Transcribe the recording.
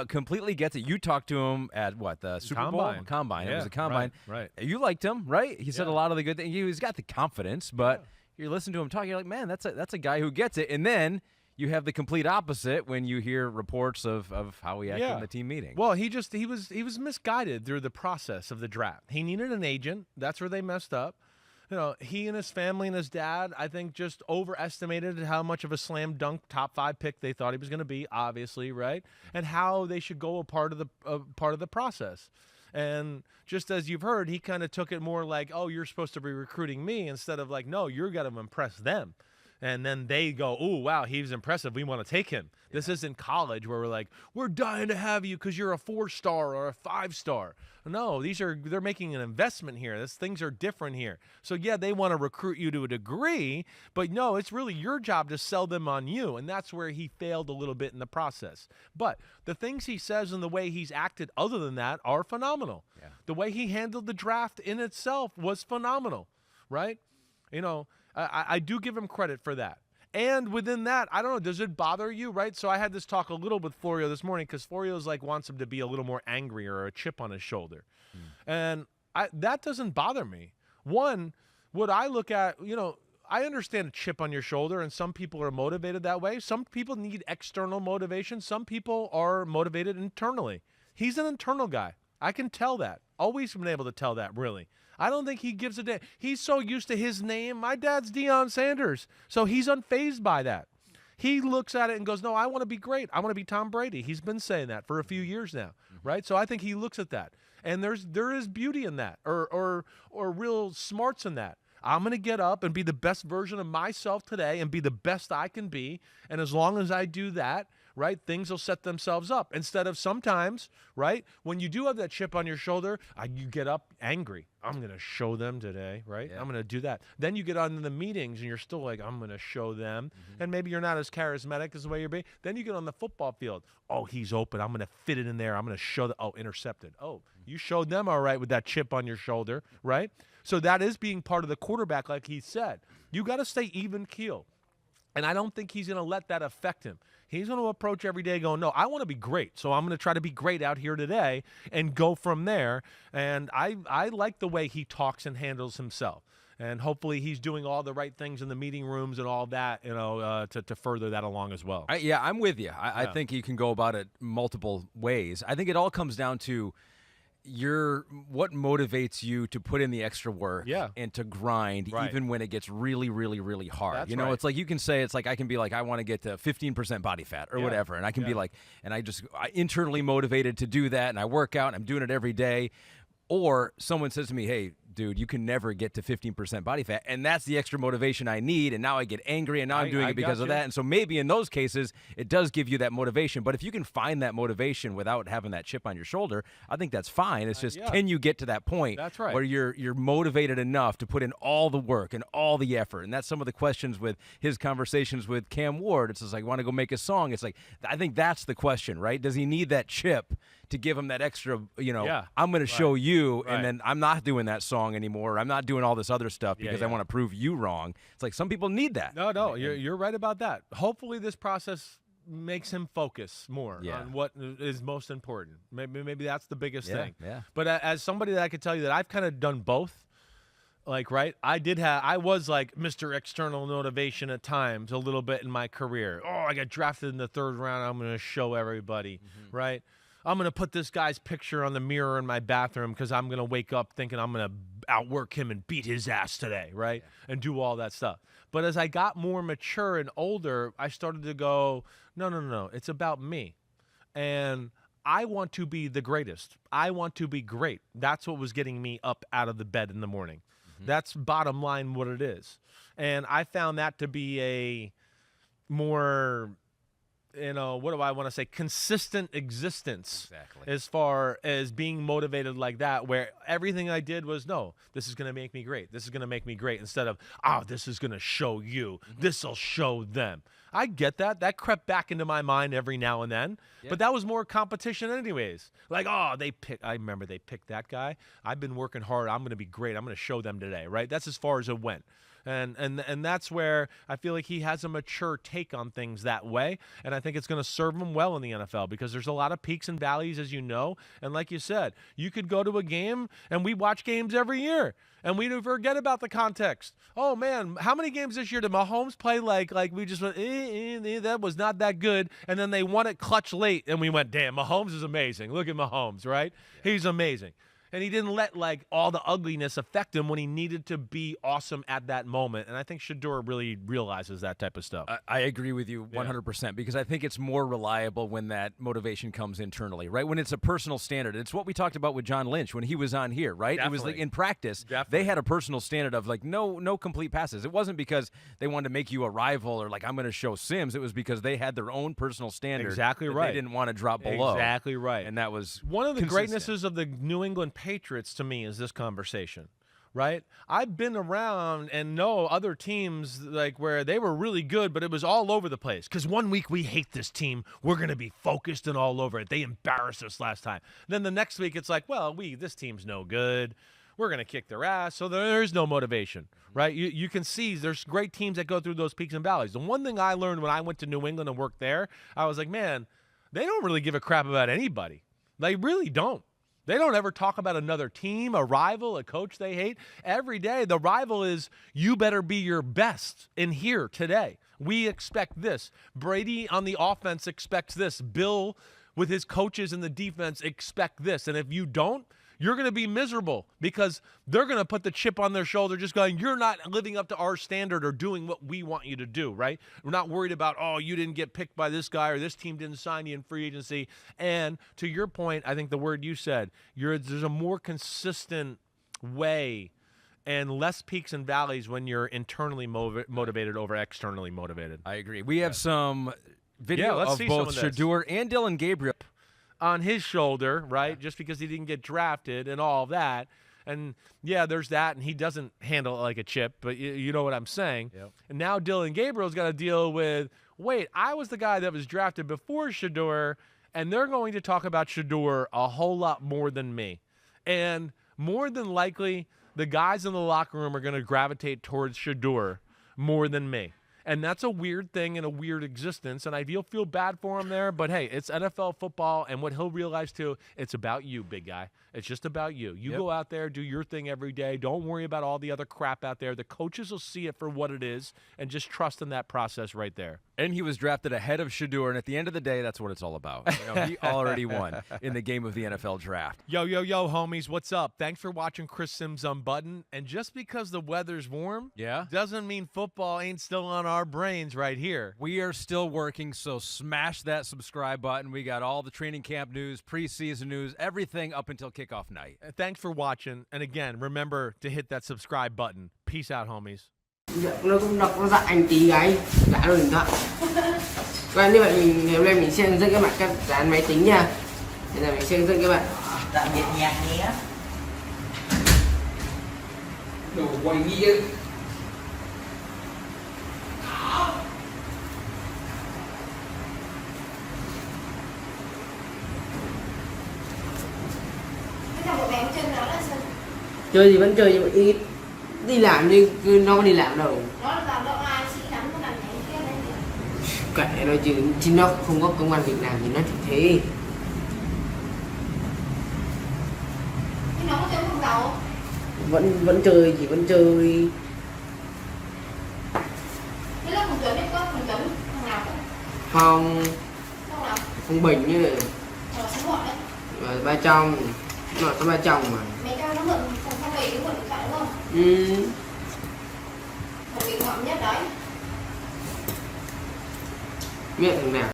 Completely gets it. You talked to him at what, the Super Bowl? Combine. Yeah, it was a combine. Right. You liked him, right? He said a lot of the good things. He's got the confidence, but you listen to him talk, you're like, man, that's a guy who gets it. And then you have the complete opposite when you hear reports of how he acted in the team meeting. Well, he was misguided through the process of the draft. He needed an agent. That's where they messed up. You know, he and his family and his dad, I think, just overestimated how much of a slam dunk top 5 pick they thought he was going to be, obviously, right? And how they should go a part of the process. And just as you've heard, he kind of took it more like, oh, you're supposed to be recruiting me, instead of like, no, you're got to impress them. And then they go, oh, wow, he's impressive. We want to take him. Yeah. This isn't college where we're like, we're dying to have you because you're a 4-star or a 5-star. No, they're making an investment here. Things are different here. So, yeah, they want to recruit you to a degree, but no, it's really your job to sell them on you. And that's where he failed a little bit in the process. But the things he says and the way he's acted other than that are phenomenal. Yeah. The way he handled the draft in itself was phenomenal, right? You know, I do give him credit for that. And within that, I don't know, does it bother you, right? So I had this talk a little with Florio this morning because Florio's like wants him to be a little more angry or a chip on his shoulder. And that doesn't bother me. One, what I look at, you know, I understand a chip on your shoulder, and some people are motivated that way. Some people need external motivation. Some people are motivated internally. He's an internal guy. I can tell that. Always been able to tell that, really. I don't think he gives a damn. He's so used to his name. My dad's Deion Sanders, so he's unfazed by that. He looks at it and goes, no, I want to be great. I want to be Tom Brady. He's been saying that for a few years now, right? So I think he looks at that. And there is beauty in that, or real smarts in that. I'm going to get up and be the best version of myself today and be the best I can be. And as long as I do that, right, things will set themselves up. Instead of sometimes, right, when you do have that chip on your shoulder, you get up angry. I'm going to show them today, right? Yeah. I'm going to do that. Then you get on the meetings and you're still like, I'm going to show them. And maybe you're not as charismatic as the way you're being. Then you get on the football field. Oh, he's open. I'm going to fit it in there. I'm going to show the, intercepted. Oh, you showed them all right with that chip on your shoulder, right? So that is being part of the quarterback, like he said. You got to stay even keel. And I don't think he's going to let that affect him. He's going to approach every day going, no, I want to be great. So I'm going to try to be great out here today and go from there. And I like the way he talks and handles himself. And hopefully he's doing all the right things in the meeting rooms and all that, you know, to further that along as well. Yeah, I'm with you. I think you can go about it multiple ways. I think it all comes down to what motivates you to put in the extra work and to grind even when it gets really, really, really hard. That's you know, it's like you can say, it's like I can be like, I want to get to 15% body fat or whatever. And I can be like, and I internally motivated to do that. And I work out and I'm doing it every day. Or someone says to me, hey, dude, you can never get to 15% body fat. And that's the extra motivation I need. And now I get angry and now I'm doing it because of that. And so maybe in those cases, it does give you that motivation. But if you can find that motivation without having that chip on your shoulder, I think that's fine. It's just, can you get to that point where you're motivated enough to put in all the work and all the effort? And that's some of the questions with his conversations with Cam Ward. It's just like, want to go make a song. It's like, I think that's the question, right? Does he need that chip to give him that extra, you know, I'm going to show you, and then I'm not doing that song anymore. I'm not doing all this other stuff because I want to prove you wrong. It's like some people need that. No, you're right about that. Hopefully this process makes him focus more on what is most important. Maybe that's the biggest thing. Yeah. But as somebody that I could tell you that I've kind of done both, like, right, I was like Mr. External Motivation at times a little bit in my career. Oh, I got drafted in the 3rd round. I'm going to show everybody, right? I'm going to put this guy's picture on the mirror in my bathroom because I'm going to wake up thinking I'm going to outwork him and beat his ass today, right? And do all that stuff. But as I got more mature and older, I started to go, no, it's about me. And I want to be the greatest. I want to be great. That's what was getting me up out of the bed in the morning. That's bottom line what it is. And I found that to be a more, you know, what do I want to say, consistent existence. Exactly. As far as being motivated like that, where everything I did was, no, this is going to make me great. This is going to make me great, instead of, this is going to show you. This will show them. I get that. That crept back into my mind every now and then. Yeah. But that was more competition anyways. Like, I remember they picked that guy. I've been working hard. I'm going to be great. I'm going to show them today, right? That's as far as it went. And that's where I feel like he has a mature take on things that way, and I think it's going to serve him well in the NFL because there's a lot of peaks and valleys, as you know. And like you said, you could go to a game, and we watch games every year, and we forget about the context. Oh man, how many games this year did Mahomes play like we just went, that was not that good, and then they won it clutch late, and we went, damn, Mahomes is amazing. Look at Mahomes, right? Yeah. He's amazing. And he didn't let like all the ugliness affect him when he needed to be awesome at that moment. And I think Shedeur really realizes that type of stuff. I agree with you 100% because I think it's more reliable when that motivation comes internally, right? When it's a personal standard. It's what we talked about with John Lynch when he was on here, right? Definitely. It was like in practice, they had a personal standard of like no complete passes. It wasn't because they wanted to make you a rival or like I'm going to show Sims. It was because they had their own personal standard. Exactly right. They didn't want to drop below. Exactly right. And that was one of the consistent. greatnesses of the New England Patriots to me is this conversation, right? I've been around and know other teams like where they were really good, but it was all over the place. Because 1 week we hate this team, we're going to be focused and all over it. They embarrassed us last time. Then the next week it's like, well, this team's no good. We're going to kick their ass. So there's no motivation, right? You can see there's great teams that go through those peaks and valleys. The one thing I learned when I went to New England and worked there, I was like, man, they don't really give a crap about anybody. They really don't. They don't ever talk about another team, a rival, a coach they hate. Every day, the rival is, you better be your best in here today. We expect this. Brady on the offense expects this. Bill, with his coaches in the defense, expect this. And if you don't, you're going to be miserable because they're going to put the chip on their shoulder just going, you're not living up to our standard or doing what we want you to do, right? We're not worried about, oh, you didn't get picked by this guy or this team didn't sign you in free agency. And to your point, I think the word you said, there's a more consistent way and less peaks and valleys when you're internally motivated over externally motivated. I agree. We have some video of both Shadur and Dillon Gabriel on his shoulder, right? Just because he didn't get drafted and all of that. And, yeah, there's that, and he doesn't handle it like a chip, but you know what I'm saying. Yep. And now Dillon Gabriel's got to deal with, wait, I was the guy that was drafted before Shadur, and they're going to talk about Shadur a whole lot more than me. And more than likely, the guys in the locker room are going to gravitate towards Shadur more than me. And that's a weird thing and a weird existence, and I feel bad for him there. But, hey, it's NFL football, and what he'll realize, too, it's about you, big guy. It's just about you. You go out there, do your thing every day. Don't worry about all the other crap out there. The coaches will see it for what it is, and just trust in that process right there. And he was drafted ahead of Shadur, and at the end of the day, that's what it's all about. You know, he already won in the game of the NFL draft. Yo, homies, what's up? Thanks for watching Chris Sims Unbuttoned. And just because the weather's warm doesn't mean football ain't still on our brains right here. We are still working, so smash that subscribe button. We got all the training camp news, preseason news, everything up until kickoff night. Thanks for watching. And again, remember to hit that subscribe button. Peace out, homies. Nó cũng đọc nó dạy anh tí cái đã rồi điện thoại. Và như vậy nếu lên mình sẽ hướng dẫn các bạn cách dán máy tính nha. Bây giờ mình sẽ hướng dẫn các bạn. Tạm biệt nhạc nhé. Đồ quay nghi ấy. Chơi gì vẫn chơi nhưng mà ít. Đi làm nhưng cứ nó đi làm đâu. Nó làm đâu ai chị nắm nó làm cái kia đấy. Kệ nó chứ nó không có công an việc làm thì nó chỉ thế. Nhưng nó có chơi không đâu. Vẫn chơi, chỉ vẫn chơi. Thế là Hồng Tuấn đấy, có Hồng Tuấn thằng nào không? Không. Không nào? Không Bình như này. Rồi sống gọi đấy. Rồi ba trong. Nó có ba trong mà. Mày cho nó mượn không về cái mượn điện thoại đúng không? Một điện thoại nhất đấy. Biết thằng nào.